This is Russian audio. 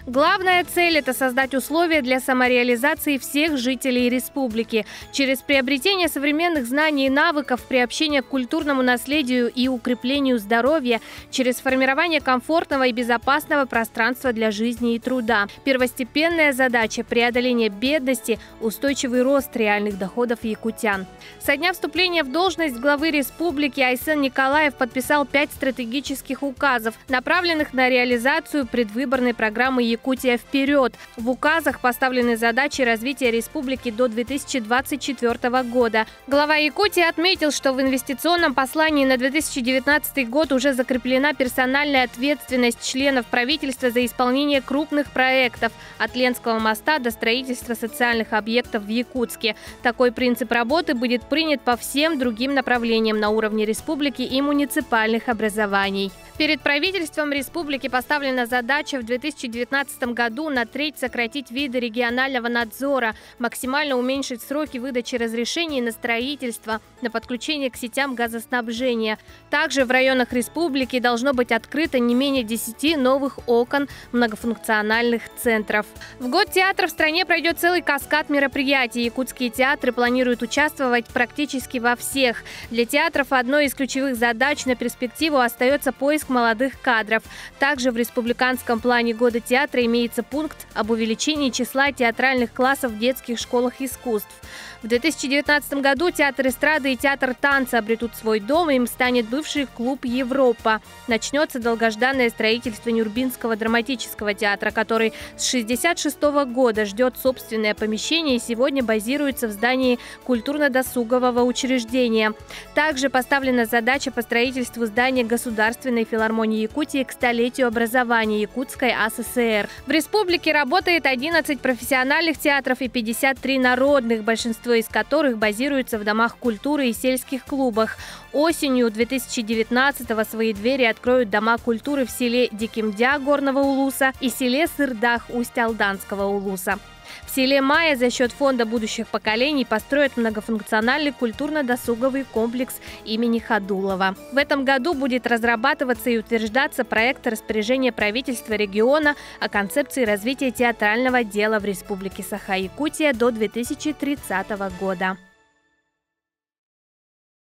Главная цель – это создать условия для самореализации всех жителей республики через приобретение современных знаний и навыков, приобщение к культурному наследию и укреплению здоровья, через формирование комфортного и безопасного пространства для жизни и труда. Первостепенная задача – преодоление бедности, устойчивый рост реальных доходов якутян. Со дня вступления в должность главы республики Айсен Николаев подписал 5 стратегических указов, направленных на реализацию предвыборной программы «Якутия вперед». В указах поставлены задачи развития республики до 2024 года. Глава Якутии отметил, что в инвестиционном послании на 2019 год уже закреплена персональная ответственность членов правительства за исполнение крупных проектов от Ленского моста до строительства социальных объектов в Якутске. Такой принцип работы будет принят по всем другим направлениям на уровне республики и муниципальных образований. Перед правительством республики поставлена задача в 2019 году на треть сократить виды регионального надзора, максимально уменьшить сроки выдачи разрешений на строительство, на подключение к сетям газоснабжения. Также в районах республики должно быть открыто не менее 10 новых окон многофункциональных центров. В год театра в стране пройдет целый каскад мероприятий. Якутские театры планируют участвовать практически во всех. Для театров одной из ключевых задач на перспективу остается поиск молодых кадров. Также в республиканском плане года театра имеется пункт об увеличении числа театральных классов в детских школах искусств. В 2019 году театр эстрады и театр танца обретут свой дом, и им станет бывший клуб «Европа». Начнется долгожданное строительство Нюрбинского драматического театра, который с 1966 года ждет собственное помещение и сегодня базируется в здании культурно-досугового учреждения. Также поставлена задача по строительству здания Государственной филармонии Якутии к столетию образования Якутской АССР. В республике работает 11 профессиональных театров и 53 народных, большинство из которых базируются в домах культуры и сельских клубах. Осенью 2019-го свои двери откроют дома культуры в селе Дикимдя Горного Улуса и селе Сырдах Усть-Алданского Улуса. В селе Майя за счет фонда будущих поколений построят многофункциональный культурно-досуговый комплекс имени Ходулова. В этом году будет разрабатываться и утверждаться проект распоряжения правительства региона о концепции развития театрального дела в Республике Саха-Якутия до 2030 года.